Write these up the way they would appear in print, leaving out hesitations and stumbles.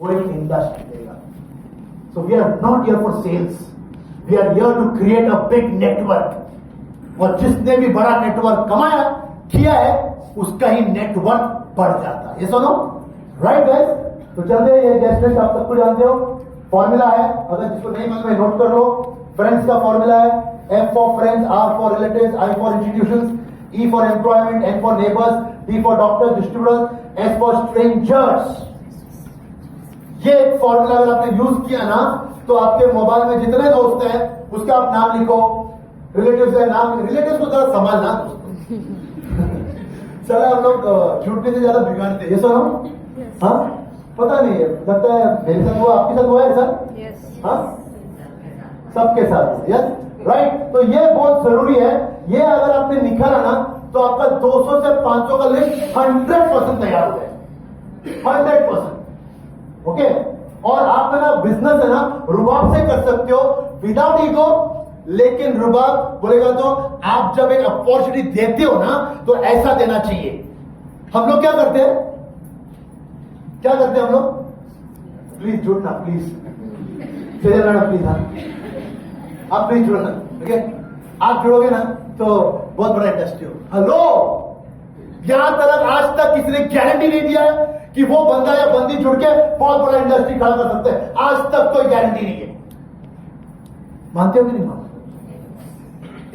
वो एक इंडस्ट्री देगा. So we are not here for sales, we are here to create a big network. और जिसने भी बड़ा नेटवर्क कमाया किया है उसका ही नेटवर्क बढ़ जाता है. ये सुनो राइट गाइस. तो चलते हैं. ये गेस्ट आप सबको जानते हो. फॉर्मूला है, अगर जिसको नहीं मालूम है नोट कर लो. फ्रेंड्स का फॉर्मूला है F for friends, R for relatives, I for institutions, E for employment, N for neighbours, D for doctor distributors, S for strangers. ये एक फॉर्मूला अगर आपने यूज किया ना तो आपके मोबाइल में जितने दोस्त हैं उसका आप नाम लिखो. रिलेटिव्स है नाम, रिलेटिव्स को जरा संभालना दोस्तों. चला हम लोग झूठने से ज्यादा बिगाड़ते. ये सुनो. हाँ पता नहीं है, लगता है मेरे साथ हुआ, आपके साथ हुआ है सर. हाँ सबके साथ. Yes right. तो ये बहुत जरूरी है. ये अगर आपने निकाला ना तो आपका 200 से 500 का लिस्ट 100% तैयार हो जाए. 100%. ओके. और आप ना बिजनेस है ना रुबाब से कर सकते हो विदाउट ईगो. लेकिन रुबाब बोलेगा तो आप जब एक अपॉर्चुनिटी देते हो ना तो ऐसा देना चाहिए. हम लोग क्या करते हैं, क्या करते हैं हम लोग. प्लीज जुड़ना प्लीज. प्लीज. हाँ आप प्लीज जुड़ना. ओके. आप जुड़ोगे ना तो बहुत बड़ा इंडस्ट्री हो. हेलो. यहां तक आज तक किसी ने गारंटी नहीं दिया है कि वो बंदा या बंदी जुड़ के बहुत बड़ा इंडस्ट्री खड़ा कर सकते हैं. आज तक कोई गारंटी नहीं है. मानते हो कि नहीं मानते.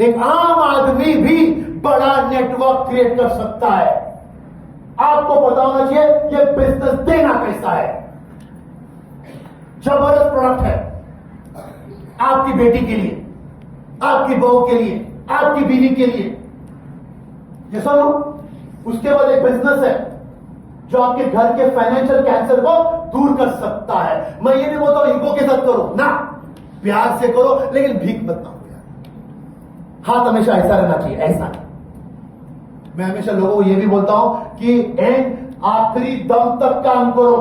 एक आम आदमी भी बड़ा नेटवर्क क्रिएट कर सकता है. आपको पता होना चाहिए ये बिजनेस देना कैसा है. जबरदस्त प्रोडक्ट है आपकी बेटी के लिए, आपकी बहू के लिए, आपकी बीवी के लिए. ये सुनो. उसके बाद एक बिजनेस है जो आपके घर के फाइनेंशियल कैंसर को दूर कर सकता है. मैं ये नहीं बोलता हूं ईगो के साथ करो ना, प्यार से करो लेकिन भीख मत मांगो यार. हाथ हमेशा ऐसा रहना चाहिए, ऐसा नहीं. मैं हमेशा लोगों को ये भी बोलता हूं कि एंड आखिरी दम तक काम करो.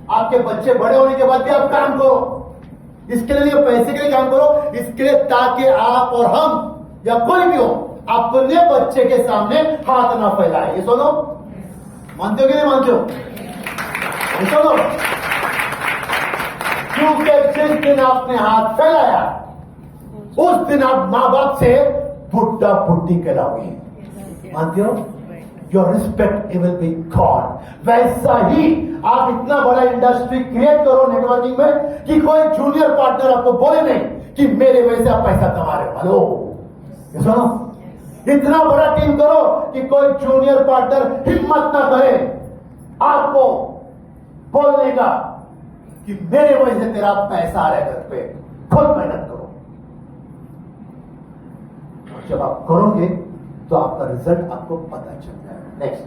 आपके बच्चे बड़े होने के बाद भी आप काम करो. इसके लिए पैसे के लिए काम करो, इसके लिए ताकि आप और हम या कोई भी हो अपने बच्चे के सामने हाथ ना फैलाए. ये सुनो. मानते हो कि नहीं मानते हो. ये सुनो. क्योंकि जिस दिन आपने हाथ फैलाया उस दिन आप मां बाप से बुड्ढा बुड्ढी कहलाओगे. मानते हो. Your respect will be gone. वैसा ही आप इतना बड़ा इंडस्ट्री क्रिएट करो नेटवर्किंग में कि कोई जूनियर पार्टनर आपको बोले नहीं कि मेरे वजह से आप पैसा कमा रहे हो. हेलो. ये सुनो. इतना बड़ा टीम करो कि कोई जूनियर पार्टनर हिम्मत ना करे आपको बोलने का कि मेरे वजह से तेरा पैसा आ रहा है घर पे. खुद मेहनत करो. और जब आप करोगे तो आपका रिजल्ट आपको पता चल जाएगा. Next.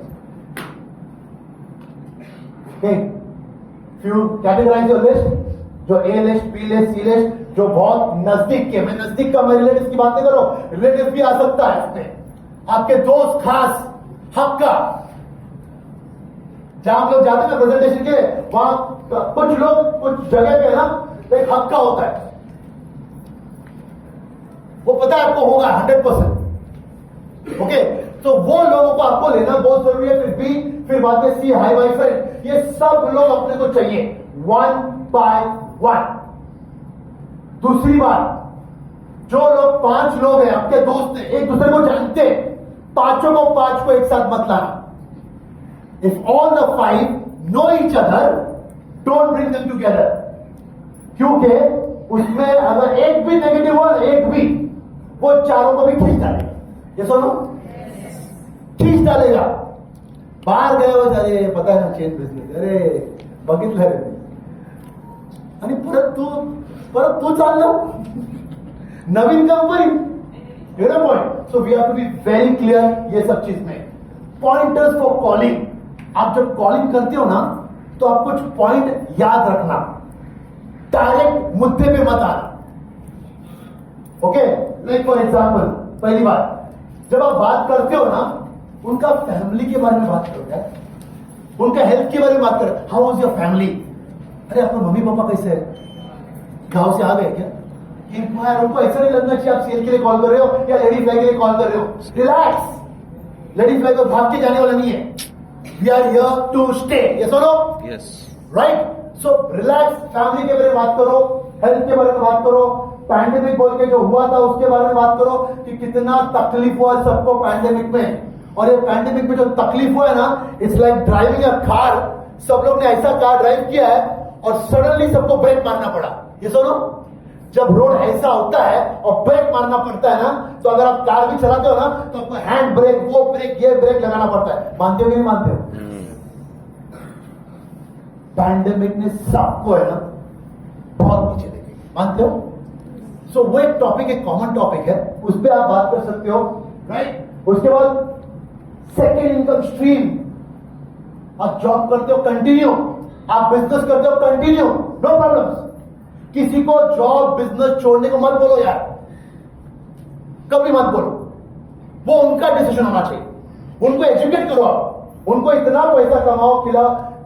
Okay. Few categorise your list. जो A list, B list, C list, जो बहुत नजदीक के. मैं नजदीक का, मैं रिलेटिव की बातें करो. रिलेटिव भी आ सकता है इसमें. आपके दोस्त खास हक का. जहां हम लोग जाते हैं ना प्रेजेंटेशन के, वहां कुछ लोग कुछ जगह पे ना एक हक का होता है. वो पता है आपको होगा 100%. ओके. तो वो लोगों को आपको लेना बहुत जरूरी है. फिर बी, फिर बाद में सी, हाई बाई फ्रेंड. ये सब लोग अपने को चाहिए 1 by 1. दूसरी बात, जो लोग 5 लोग हैं आपके दोस्त हैं, एक दूसरे को जानते हैं, पांचों को 5 को एक साथ मत लाना. If all the 5 know each other, don't bring them together. क्योंकि उसमें अगर एक भी नेगेटिव हो, एक भी, वो चारों को भी खींच डालेगा. ये सुनो. खींच डालेगा. बाहर गए हो, अरे पता है ना चेन बिजनेस, अरे बघितलं रे आणि परत तू चाललो नवीन company. Point. So we have to be very clear ये सब चीज में. Pointers for calling. आप जब कॉलिंग करते हो ना तो आप कुछ पॉइंट याद रखना. डायरेक्ट मुद्दे पे मत आना. ओके. लाइक फॉर एग्जाम्पल, पहली बात जब आप बात करते हो ना उनका फैमिली के बारे में बात करो यार. उनका हेल्थ के बारे में बात करो. How is your family. अरे आपके मम्मी पापा कैसे है, गांव से आ गए क्या. उनको ऐसा नहीं लगना चाहिए आप सेल के लिए कॉल कर रहे हो या लेडी फ्लाई के लिए कॉल कर रहे हो. रिलैक्स. लेडी फ्लाई तो भाग के जाने वाला नहीं है. We are here to stay. Yes और no. Yes. Right. So relax, family के बारे में बात करो, हेल्थ के बारे में बात करो, पैंडेमिक बोल के जो हुआ था उसके बारे में बात करो कि कितना तकलीफ हुआ है सबको पैंडेमिक में। और ये पैंडेमिक में जो तकलीफ हुआ है ना, it's like driving a car. सब लोग ने ऐसा कार ड्राइव किया है और सडनली सबको ब्रेक मारना पड़ा। ये सुनो, जब रोड ऐसा होता है और ब्रेक मारना पड़ता है ना, तो अगर आप कार भी चलाते हो ना तो आपको हैंड ब्रेक, वो ब्रेक, ये ब्रेक लगाना पड़ता है। मानते हो कि नहीं मानते हो? पैंडेमिक ने सबको है ना बहुत नीचे देखे, मानते हो? सो वो एक टॉपिक, एक कॉमन टॉपिक है, उस पर आप बात कर सकते हो, राइट? उसके बाद सेकेंड इनकम स्ट्रीम, आप जॉब करते हो कंटिन्यू, आप बिजनेस करते हो कंटिन्यू, नो प्रॉब्लम। किसी को जॉब बिजनेस छोड़ने को मत बोलो यार, कभी मत बोलो, वो उनका डिसीजन होना चाहिए। उनको एजुकेट करो, आप उनको इतना पैसा कमाओ,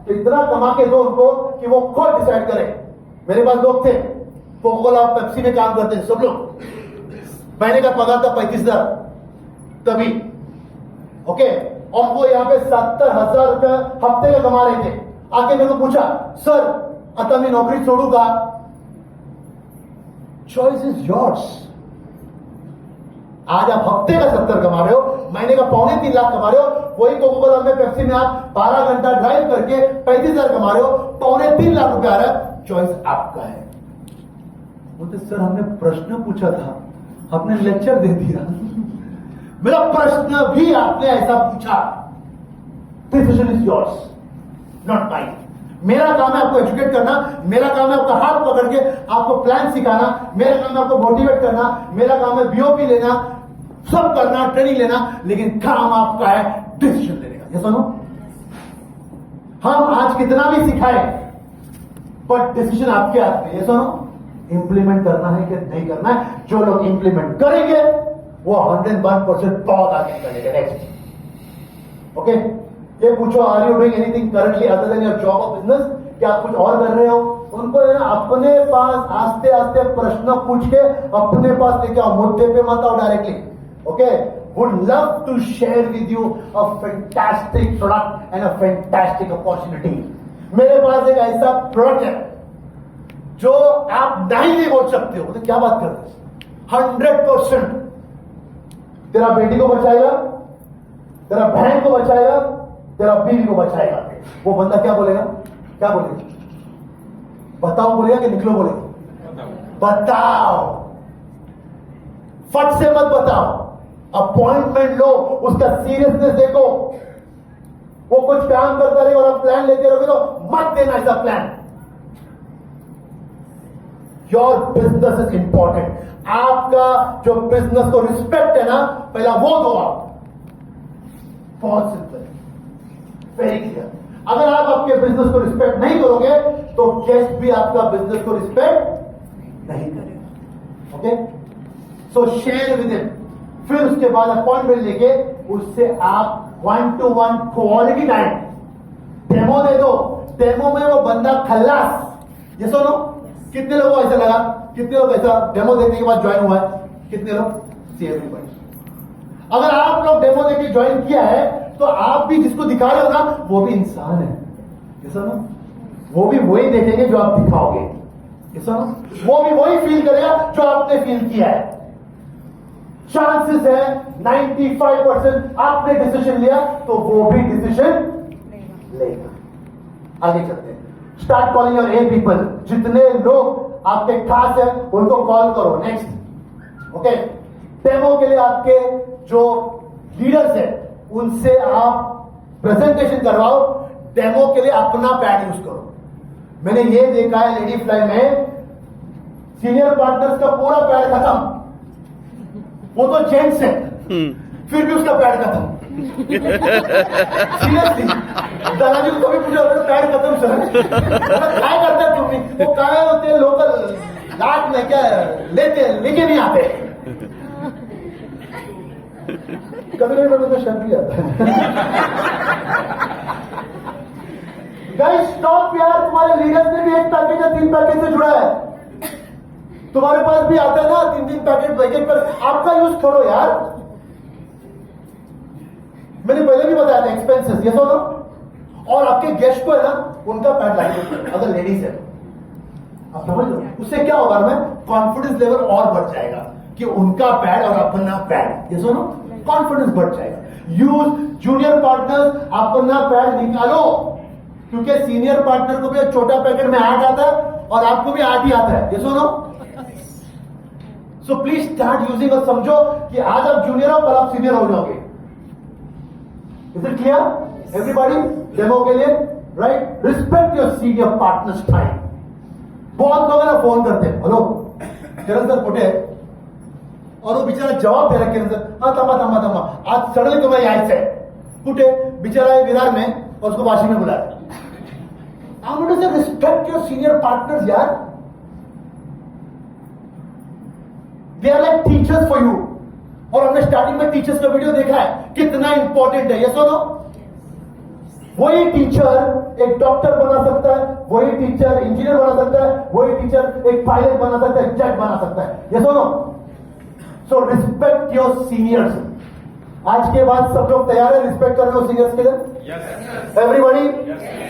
इतना कमा के दो उनको कि वो खुद डिसाइड करें। मेरे पास लोग थे, कोका-कोला, पेप्सी में काम करते हैं सब लोग, महीने का पगार था 35,000 तभी, ओके, और वो यहाँ पे 70,000 रुपया हफ्ते का कमा रहे थे। आके मेरे को पूछा, सर आता मैं नौकरी छोड़ूंगा? Choice is yours. आज आप हफ्ते का 70 कमा रहे हो, महीने का 2.25 लाख कमा रहे हो, वही कोका-कोला में, पेप्सी में आप 12 घंटा ड्राइव करके 35,000 कमा रहे हो, 2.25 लाख रुपया आ रहा है, चॉइस आपका है। बोलते सर हमने प्रश्न पूछा था, आपने लेक्चर दे दिया। मेरा प्रश्न भी आपने ऐसा पूछा, decision is yours, not mine. मेरा काम है आपको एजुकेट करना, मेरा काम है आपका हाथ पकड़ के आपको प्लान सिखाना, मेरा काम है आपको मोटिवेट करना, मेरा काम है बीओपी लेना, सब करना, ट्रेनिंग लेना, लेकिन काम आपका है डिसीजन लेने का। ये सुनो, हम आज कितना भी सिखाए पर डिसीजन आपके हाथ में। ये सुनो, इंप्लीमेंट करना है कि नहीं करना है। जो लोग इंप्लीमेंट करेंगे वो 101% बहुत आगे निकलेंगे। नेक्स्ट, ओके, ये पूछो, are you doing anything currently other than your job और बिजनेस? क्या आप कुछ और कर रहे हो? उनको है ना अपने पास आस्ते आस्ते प्रश्न पूछ के अपने पास लेके आओ, मुद्दे पे मत आओ directly, okay? Would love to share with you a fantastic product and a fantastic opportunity. मेरे पास एक ऐसा प्रोडक्ट है जो आप नहीं बोल सकते हो। तो क्या बात करते हो? 100% तेरा बेटी को बचाएगा, तेरा बहन को बचाएगा, तेरा बीवी को बचाएगा। वो बंदा क्या बोलेगा? क्या बोलेगा? बताओ बोलेगा कि निकलो बोलेगा? बताओ, फट से मत बताओ, अपॉइंटमेंट लो, उसका सीरियसनेस देखो। वो कुछ काम करता रहेगा और आप प्लान लेते रहोगे तो मत देना ऐसा plan. Your business is important. आपका जो बिजनेस को रिस्पेक्ट है ना, पहला वो दो आप। बहुत सिंपल, वेरी क्लियर। अगर आप आपके बिजनेस को रिस्पेक्ट नहीं करोगे तो गेस्ट भी आपका बिजनेस को रिस्पेक्ट नहीं करेगा, okay? So share with him, फिर उसके बाद अपॉइंटमेंट लेके उससे आप 1-to-1 क्वालिटी टाइम डेमो दे दो। डेमो में वो बंदा खल्लास। ये सुनो, कितने लोगों को ऐसा लगा? कितने लोग ऐसा डेमो देखने के बाद ज्वाइन हुआ है? कितने लोग? एवरीबॉडी। अगर आप लोग डेमो देके ज्वाइन किया है तो आप भी जिसको दिखा रहे हो ना, वो भी इंसान है। ऐसा ना, वो भी वही देखेंगे जो आप दिखाओगे। ऐसा ना, वो भी वही फील करेगा जो आपने फील किया है। चांसेस है 95% आपने डिसीजन लिया तो वो भी डिसीजन लेगा। आगे चलते हैं। Start calling your A people. जितने लोग आपके खास है उनको कॉल करो। Next, okay? डेमो के लिए आपके जो लीडर्स है उनसे आप प्रेजेंटेशन करवाओ। डेमो के लिए अपना पैड यूज करो। मैंने ये देखा है लेडी फ्लाई में, सीनियर पार्टनर्स का पूरा पैड खत्म, वो तो जेंट्स है, फिर भी उसका पैड खत्म। सीरियसली, दादाजी को कभी पूछा पैड खत्म सर, क्या करते हैं तुम? वो काय होते हैं लोकल लाट में, क्या लेके नहीं आते। कभी कभी तो शक भी आता है। गाइस स्टॉप यार, तुम्हारे लीडर्स ने भी एक पैकेज या 3 पैकेज से जुड़ा है। तुम्हारे पास भी आता है ना 3-3 पैकेज पर, आपका यूज करो यार। मैंने पहले भी बताया था एक्सपेंसेस, ये सुनो, और आपके गेस्ट को है ना उनका पैड लाइक अगर लेडीज है, आप समझ लो उससे क्या होगा में कॉन्फिडेंस लेवल और बढ़ जाएगा कि उनका पैड और अपना पैड, ये सुनो कॉन्फिडेंस बढ़ जाएगा। यूज जूनियर पार्टनर्स, अपना पैड निकालो, क्योंकि सीनियर पार्टनर को भी एक छोटा पैकेट में 8 आता है और आपको भी 8 ही आता है, ये सुनो। सो प्लीज स्टार्ट यूजिंग और समझो कि आज आप जूनियर हो कल आप सीनियर हो जाओगे। Is it clear everybody? Demo के लिए right, respect your senior partners time. बहुत लोग ना फोन करते हैं, हेलो किरण सर कुठे आहे? और वो बेचारा जवाब दे रहा किरण सर, हाँ थांबा थांबा थांबा आज सडनली तुम्हाला यायचंय, कुठे? बिचारा है विरार में और उसको वाशी में बुलाया। I want to say respect your senior partners यार, they are like teachers for you. और हमने स्टार्टिंग में टीचर्स का वीडियो देखा है कितना इंपॉर्टेंट है, ये सुनो। वही टीचर एक डॉक्टर बना सकता है, वही टीचर इंजीनियर बना सकता है, वही टीचर एक पायलट बना सकता है, जज बना सकता है, ये सुनो। So respect your seniors. आज के बाद सब लोग तैयार है रिस्पेक्ट करने को सीनियर्स के लिए? Everybody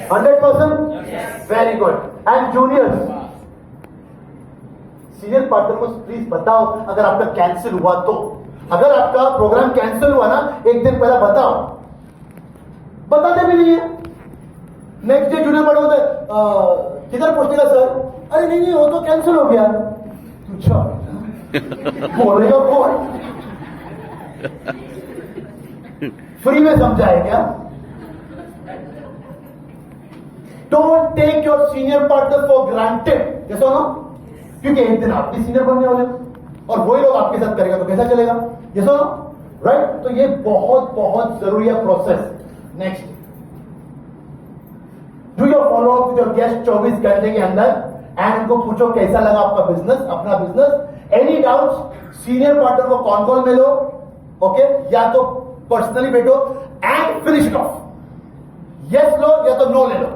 100%? Very good. And juniors, senior partner को प्लीज बताओ अगर आपका कैंसिल हुआ तो, अगर आपका प्रोग्राम कैंसिल हुआ ना एक दिन पहले बताओ, बताते भी नहीं है। नेक्स्ट डे जूनियर पार्टनर होता किधर पहुंचेगा सर? अरे नहीं नहीं वो तो कैंसिल हो गया। अच्छा बोलेगा कौन? फ्री में समझाए क्या? Don't take your senior partner for granted, ये सुनो, क्योंकि एक दिन आप भी सीनियर बनने वाले हो और वही लोग आपके साथ करेगा तो कैसा चलेगा, ये सुनो राइट। तो ये बहुत बहुत जरूरी है process. Next, do your follow up with your guest 24 घंटे के अंदर एंड उनको पूछो कैसा लगा आपका बिजनेस, अपना business. Any doubts senior partner को कॉन कॉल में लो, ओके, या तो पर्सनली बैठो and finish it off. Yes लो या तो नो ले लो,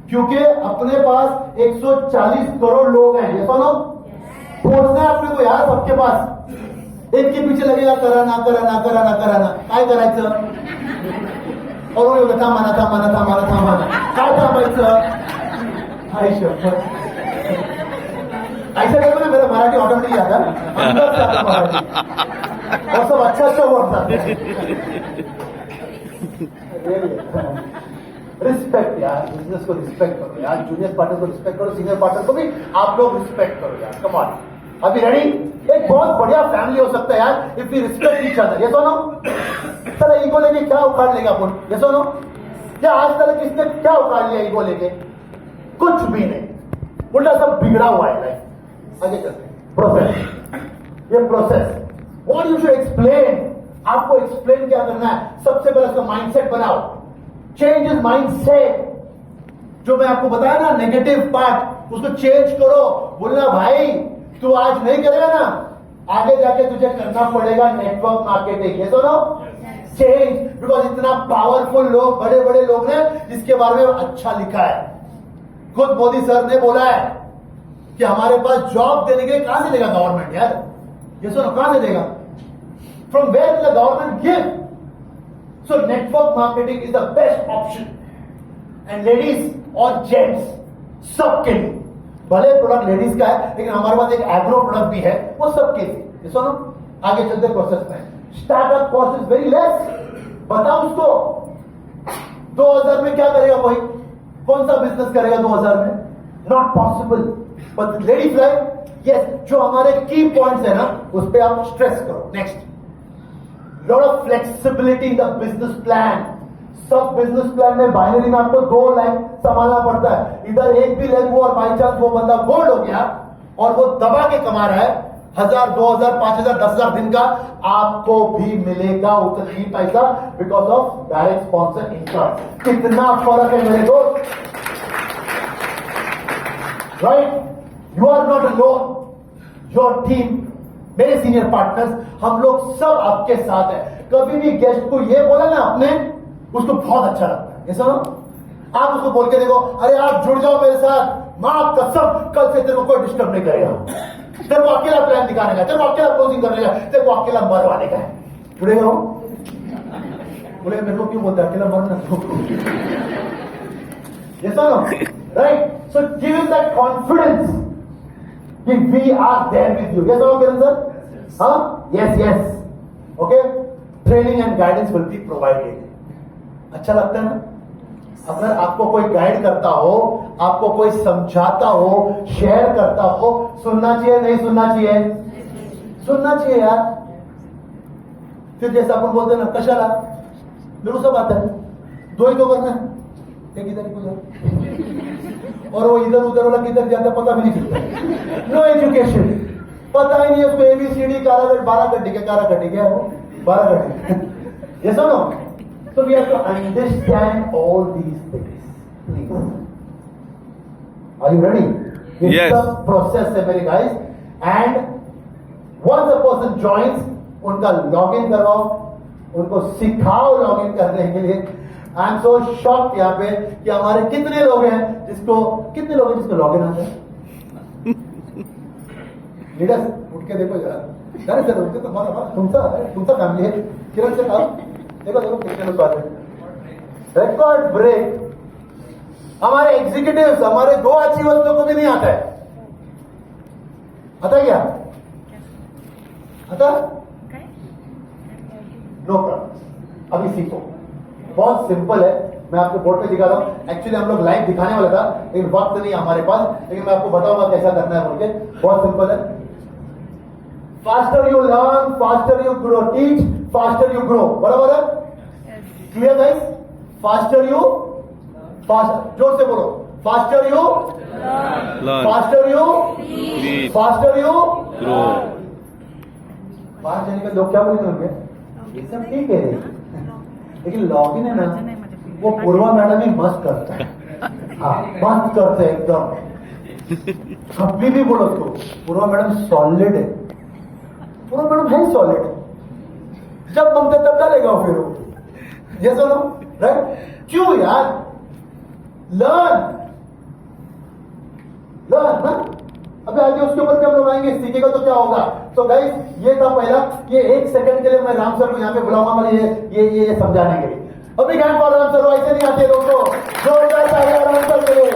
क्योंकि अपने पास 140 करोड़ लोग हैं, ये सुनो। पहुंचना है अपने को यार सबके पास। एक के पीछे लगेगा कराना कराना कराना कराना, काय करायचं? और वो थांबाना थांबाना थांबाना थांबाना, काय थांबायचं? ऐसा कहते ना मेरा मराठी ऑटोमेटिक आता अंदर से आता मराठी और सब अच्छा अच्छा बोलता है। रिस्पेक्ट यार, बिजनेस को रिस्पेक्ट करो यार, जूनियर पार्टनर को रिस्पेक्ट करो, सीनियर पार्टनर को भी आप लोग रिस्पेक्ट करो यार। कम ऑन, अभी रेडी? एक बहुत बढ़िया फैमिली हो सकता है यार if you respect each other, ये सुनो। चलो ईगो लेके क्या उखाड़ लेगा अपन, ये सुनो। क्या आज तक किसने क्या उखाड़ लिया ईगो लेके? कुछ भी नहीं, उल्टा सब बिगड़ा हुआ है लाइफ। आगे चलते हैं, प्रोसेस। ये process what you should explain, आपको एक्सप्लेन क्या करना है? सबसे पहले उसका माइंडसेट बनाओ, चेंज इज माइंडसेट। जो मैं आपको बताया ना नेगेटिव पार्ट, उसको चेंज करो। बोलना भाई तू आज नहीं करेगा ना, आगे जाके तुझे करना पड़ेगा नेटवर्क मार्केटिंग, ये सुनो। चेंज, बिकॉज इतना पावरफुल लोग, बड़े बड़े लोग हैं जिसके बारे में अच्छा लिखा है। खुद मोदी सर ने बोला है कि हमारे पास जॉब देने के लिए कहां से देगा गवर्नमेंट यार, ये सुनो, कहां से देगा? From where will the government give? So network marketing is the best option. And ladies और जेंट्स सबके लिए, भले प्रोडक्ट लेडीज का है लेकिन हमारे पास एक एग्रो प्रोडक्ट भी है, वो सबके लिए, ये सुनो। आगे चलते प्रोसेस में, startup cost is very less. बताओ उसको 2000 में क्या करेगा कोई? कौन सा बिजनेस करेगा 2000 में? Not possible. But ladies like yes, जो हमारे की पॉइंट्स है ना उस पर आप स्ट्रेस करो। Next, lot of flexibility in the business plan. सब बिजनेस प्लान में बाइनरी में आपको 2 लाइन संभालना पड़ता है, इधर एक भी लाइन वो और बाई चांस वो बंदा गोल्ड हो गया और वो दबा के कमा रहा है 1000 2000 5000 10000 दिन का, आपको भी मिलेगा उतना ही पैसा because of direct sponsor income. कितना फर्क है मेरे दोस्त, right? You are not alone, your team, मेरे सीनियर पार्टनर्स, हम लोग सब आपके साथ है। कभी भी गेस्ट को ये बोला ना आपने, उसको बहुत अच्छा लगता है, ये सुनो। आप उसको बोल के देखो, अरे आप जुड़ जाओ मेरे साथ, मां कसम कल से तेरे को कोई डिस्टर्ब नहीं करेगा, तेरे को अकेला प्लान दिखाने का, तेरे को अकेला क्लोजिंग करने का, तेरे को अकेला मरवाने का है। जुड़ेगा वो? बोले मेरे को क्यों बोलते अकेला मरना? Yes or no? Right? So give him that confidence that we are there with you. Yes or no, Kiran sir? Huh? Yes, yes. Okay? Training and guidance will be provided. अच्छा लगता है ना? अगर आपको कोई गाइड करता हो, आपको कोई समझाता हो, शेयर करता हो, सुनना चाहिए नहीं सुनना चाहिए? सुनना चाहिए यार. फिर जैसा अपन बोलते हैं ना, कशाला मेरू सब आता है, दो ही तो करना है, एक इधर एक उधर, और वो इधर उधर वाला किधर जाता पता भी नहीं चलता. नो एजुकेशन, पता ही नहीं है उसको ABCD कारा 12 घंटे के कारा घंटे क्या है वो 12 घंटे. Yes or no? So we have to understand all these things. Please. Are you ready? It's Yes. the process है मेरे guys. And once a person joins, उनका लॉगिन करवाओ, उनको सिखाओ लॉगिन करने के लिए. आई एम सो शॉक्ड यहाँ पे कि हमारे कितने लोग हैं जिसको लॉगिन आता है. लीडर्स उठ के देखो जरा, अरे सर उठके तो तुमचा फैमिली है. किरण से कहा देखो कितने लोग आते हैं. रिकॉर्ड ब्रेक हमारे एग्जीक्यूटिव्स, हमारे 2 अचीवर्स लोगों को भी नहीं आता है. आता क्या? आता? नो प्रॉब्लम, अभी सीखो. बहुत सिंपल है, मैं आपको बोर्ड पे दिखा रहा हूं. एक्चुअली हम लोग लाइव दिखाने वाला था, लेकिन वक्त नहीं है हमारे पास, लेकिन मैं आपको बताऊंगा कैसा करना है बोल के. बहुत सिंपल है. Faster you learn, faster you grow. Teach, faster you grow. बराबर है? Clear guys? Faster you, fast जोर से बोलो. Faster you Learn. Faster you Teach. Faster you Grow. बाहर जाने का लोग क्या बोलेंगे होंगे, ये सब ठीक है, लेकिन लॉगिन है ना, वो पूर्वा मैडम ही मस्त करता है. हाँ, मस्त करते हैं एकदम. कभी भी बोलो उसको, पूर्वा मैडम सॉलिड है. पूर्वा मैडम है सॉलिड. जब ममता तब डालेगा वो फिर वो. यस और नो? राइट? क्यों यार? लर्न ना. अबे आगे उसके ऊपर भी हम लोग आएंगे, सीखेगा तो क्या होगा. तो गाइस ये था पहला. ये 1 सेकंड के लिए मैं राम सर को यहाँ पे बुलाऊंगा मैं ये समझाने के लिए. अभी ज्ञान फॉर राम सर, ऐसे नहीं आते लोग को. जोरदार तालियां राम सर के लिए.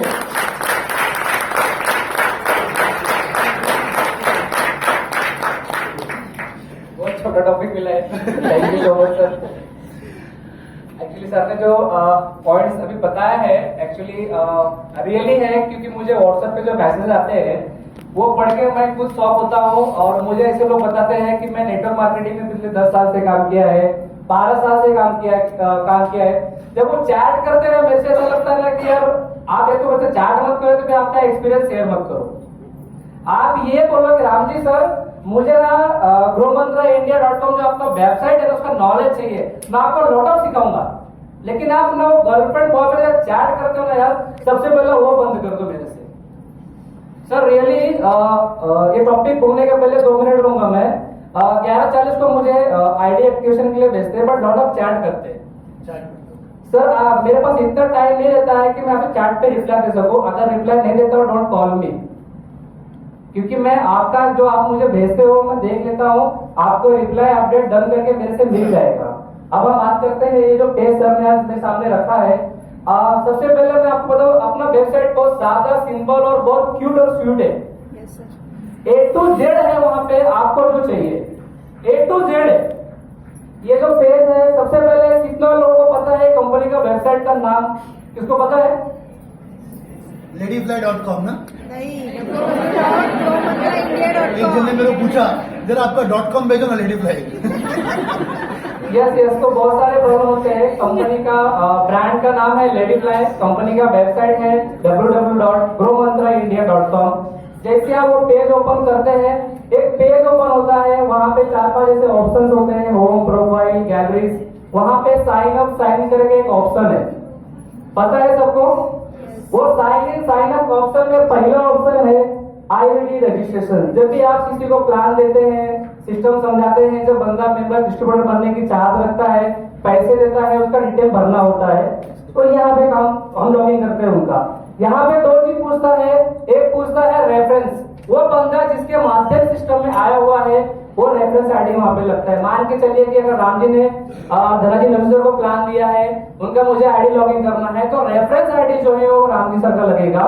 बहुत छोटा टॉपिक मिला है. Thank you so much sir. Actually sir ने जो पॉइंट्स अभी बताया है एक्चुअली रियली है, क्योंकि मुझे व्हाट्सएप पे जो मैसेज आते हैं वो पढ़ के मैं खुद शॉक होता हूँ. और मुझे ऐसे लोग बताते हैं कि मैं नेटवर्क मार्केटिंग में पिछले 10 साल से काम किया है, 12 साल से काम किया है. जब वो चैट करते हैं मेरे से ऐसा लगता है ना कि यार आप एक तो वैसे चैट मत करो, तो फिर अपना एक्सपीरियंस शेयर मत करो. आप ये बोलो कि राम जी सर मुझे ना growmantraindia.com जो आपका वेबसाइट है ना उसका नॉलेज चाहिए, मैं आपको लॉट ऑफ सिखाऊंगा. लेकिन आप ना वो गर्लफ्रेंड बॉयफ्रेंड चैट करते हो ना यार, सबसे पहले वो बंद कर दो मेरे से. सर रियली ये टॉपिक बोलने के पहले 2 मिनट लूंगा मैं. 11:40 को मुझे आईडी एक्टिवेशन के लिए भेजते हैं, बट लॉट ऑफ चैट करते हैं. सर मेरे पास इतना टाइम नहीं रहता है कि मैं आपको चैट पे रिप्लाई दे सकूं. अगर रिप्लाई नहीं देता हो डोंट कॉल मी, क्योंकि मैं आपका जो आप मुझे भेजते हो मैं देख लेता हूँ. आपको रिप्लाई अपडेट डन करके मेरे से मिल जाएगा. अब हम बात करते हैं ये जो पेज सर ने आज मेरे सामने रखा है. सबसे पहले मैं आपको बताऊं, अपना वेबसाइट बहुत सादा, सिंपल और बहुत क्यूट और स्वीट है. A to Z है वहां पे, आपको जो चाहिए A to Z है. ये जो पेज है, सबसे पहले कितना लोगों को पता है कंपनी का वेबसाइट का नाम? किसको पता है? ladyfly.com ना. नहीं, एक जन ने मेरे को पूछा जरा आपका .com भेजो ना ladyfly. यस तो बहुत सारे प्रॉब्लम होते हैं. कंपनी का ब्रांड का नाम है लेडीफ्लाई, कंपनी का वेबसाइट है www.growmantraindia.com. जैसे आप वो पेज ओपन करते हैं, एक पेज ओपन होता है, वहां पे 4-5 ऐसे ऑप्शंस होते हैं, होम, प्रोफाइल, गैलरीज. वहां पे साइन अप साइन करके एक ऑप्शन है, पता है सबको? वो साइन अप ऑप्शन में पहला ऑप्शन है आईडी रजिस्ट्रेशन. जब भी आप किसी को प्लान देते हैं, सिस्टम समझाते हैं, जब बंदा मेंबर डिस्ट्रीब्यूटर बनने की चाहत रखता है, पैसे देता है, उसका डिटेल भरना होता है, तो यहाँ पे हम लॉगिन करते हैं उनका. यहाँ पे 2 चीज पूछता है. एक पूछता है रेफरेंस, वो बंदा जिसके माध्यम सिस्टम में आया हुआ है, वो रेफरेंस आईडी वहां पे लगता है। मान के चलिए कि अगर राम जी ने धनाजी नवीन सर को प्लान दिया है, उनका मुझे आईडी लॉगिन करना है, तो रेफरेंस आईडी जो है वो राम जी सर का लगेगा।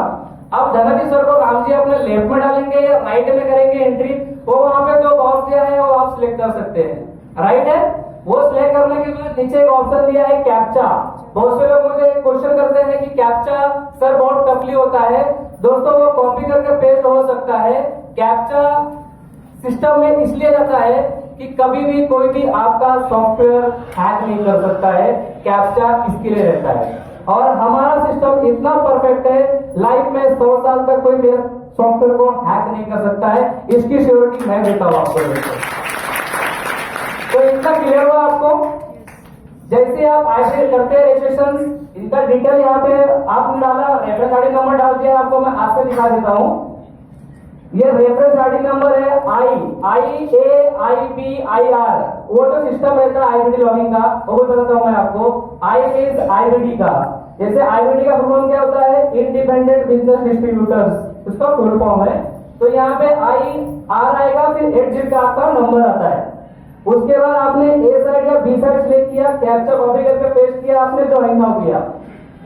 अब धनाजी सर को राम जी अपने लेफ्ट में डालेंगे या राइट में करेंगे एंट्री, वो वहां पे दो बॉक्स दिया है, वो आप सिलेक्ट कर सकते हैं। राइट है, वो सिलेक्ट करने के बाद नीचे एक ऑप्शन दिया है कैप्चा। बहुत से लोग मुझे क्वेश्चन करते हैं कि कैप्चा सर बहुत टफली होता है। दोस्तों वो कॉपी करके पेस्ट हो सकता है। कैप्चा सिस्टम में इसलिए रहता है कि कभी भी कोई भी आपका सॉफ्टवेयर हैक नहीं कर सकता है, कैप्चा इसके लिए रहता है। और हमारा सिस्टम इतना परफेक्ट है, लाइफ में 100 साल तक कोई मेरे सॉफ्टवेयर को हैक नहीं कर सकता है, इसकी सिक्योरिटी मैं देता हूं आपको। तो इतना क्लियर हुआ आपको? जैसे आप आईडी करते हैं रजिस्ट्रेशन, इनका डिटेल यहाँ पे आपने डाला, रेफरेंस आईडी नंबर डाल दिया, आपको मैं आज से दिखा देता हूँ। ये रेफरेंस आईडी नंबर है IAIBIR, वो जो सिस्टम रहता है आईबीडी लॉगिंग का, वो बताता हूँ मैं आपको। I इज आईबीडी का, जैसे आईबीडी का फुल फॉर्म क्या होता है? इंडिपेंडेंट बिजनेस डिस्ट्रीब्यूटर्स, उसका फुल फॉर्म है। तो यहाँ पे IR आएगा, फिर 8 डिजिट का आपका नंबर आता है। उसके बाद आपने ए साइड या बी साइड सिलेक्ट किया, कैप्चा कॉपी करके पेस्ट किया, आपने ज्वाइन नाउ किया,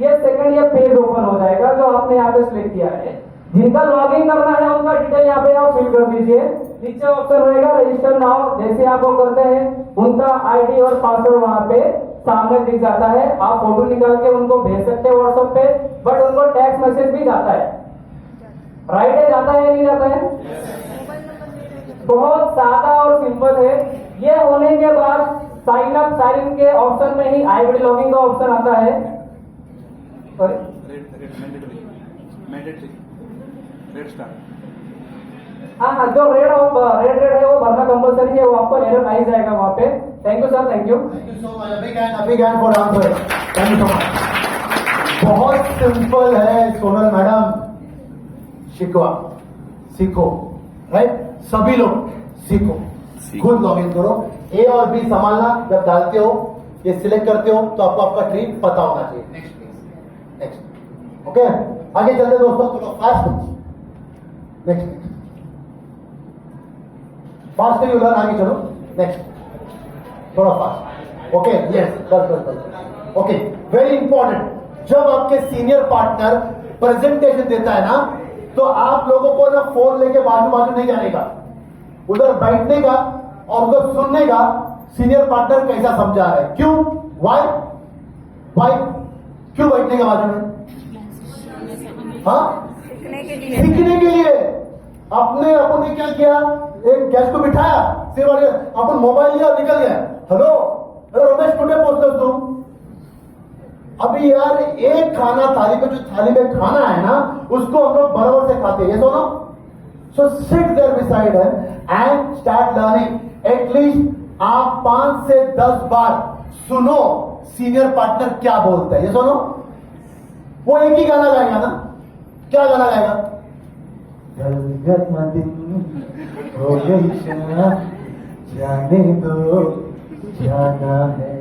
ये सेकंड ये पेज ओपन हो जाएगा जो आपने यहाँ पे सिलेक्ट किया है। जिनका लॉगिन करना है उनका डिटेल यहाँ पे आप फिल कर दीजिए। नीचे ऑप्शन रहेगा रजिस्टर नाउ, जैसे आप वो करते हैं उनका आईडी और पासवर्ड वहां पे सामने दिख जाता है। आप फोटो निकाल के उनको भेज सकते हैं व्हाट्सएप पे, बट उनको टेक्स्ट मैसेज भी जाता है। राइट है, जाता है नहीं जाता है? बहुत सादा और सिंपल है। ये होने के बाद साइन अप साइन इन के ऑप्शन में ही आईबीडी लॉगिंग का ऑप्शन आता है। हाँ, जो रेड है वो भरना कंपलसरी है, वो आपको एरर आ जाएगा वहां पे। Thank you sir, thank you so much, big hand for answer. Thank you so much. बहुत सिंपल है सोनल मैडम, सीखो, राइट? सभी लोग सीखो, खुद लॉगिन करो। ए और बी संभालना, जब डालते हो ये सिलेक्ट करते हो तो आपको आपका ट्री पता होना चाहिए। नेक्स्ट, ओके, आगे चलते दोस्तों, थोड़ा fast. Next, fast you learn, आगे चलो। नेक्स्ट, थोड़ा फास्ट। ओके, यस, कर। ओके, वेरी इंपॉर्टेंट, जब आपके सीनियर पार्टनर प्रेजेंटेशन देता है ना, तो आप लोगों को ना फोन लेके बाजू नहीं जाने का, उधर बैठने का और उधर सुनने का सीनियर पार्टनर कैसा समझा रहा है। क्यों? वाई क्यों बैठने का बाजू में? हाँ, सीखने के लिए। अपने क्या किया, एक गैस को बिठाया, फिर अपन मोबाइल लिया, निकल गया। हेलो रमेश, कुठे पोहोचतोस तू? अभी यार एक खाना थाली पे, जो थाली में खाना है ना, उसको हम लोग बराबर से खाते हैं, ये सुनो। So sit there beside and start learning. At least आप 5 से 10 बार सुनो सीनियर पार्टनर क्या बोलता है, ये सुनो। वो एक ही गाना गाएगा ना, क्या गाना गाएगा? हो गई जाने दो, जाना है।